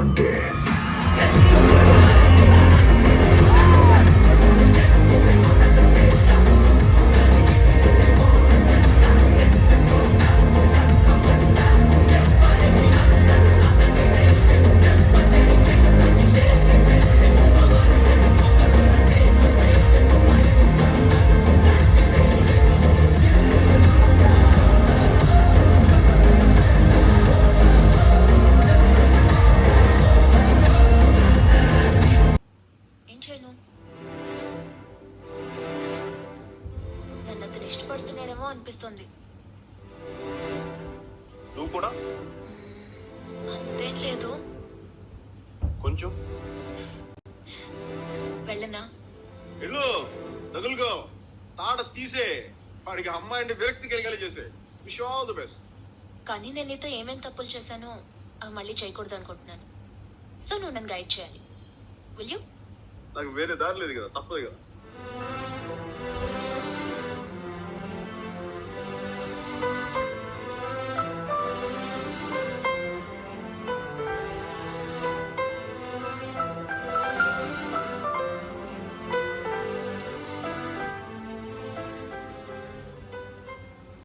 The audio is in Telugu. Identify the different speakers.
Speaker 1: అంటే
Speaker 2: ఏం చేయను? నన్ను అతను ఇష్టపడుతున్నాడేమో అనిపిస్తుంది.
Speaker 3: నువ్వు కూడా
Speaker 2: అంతేం లేదు.
Speaker 3: కొంచెం
Speaker 2: వెళ్ళనా?
Speaker 3: వెళ్ళు, తగులుకో, తాడ తీసే, వాడికి అమ్మాయి అంటే విరక్తి కలిగేలా చేసే. Wish all the best.
Speaker 2: కానీ నేను నీతో ఏమేం తప్పులు చేశానో అవి మళ్ళీ చేయకూడదు అనుకుంటున్నాను. సో నువ్వు నన్ను గైడ్ చేయాలి. Will you?
Speaker 3: నాకు వేరే దారి లేదు కదా, తప్పదు కదా.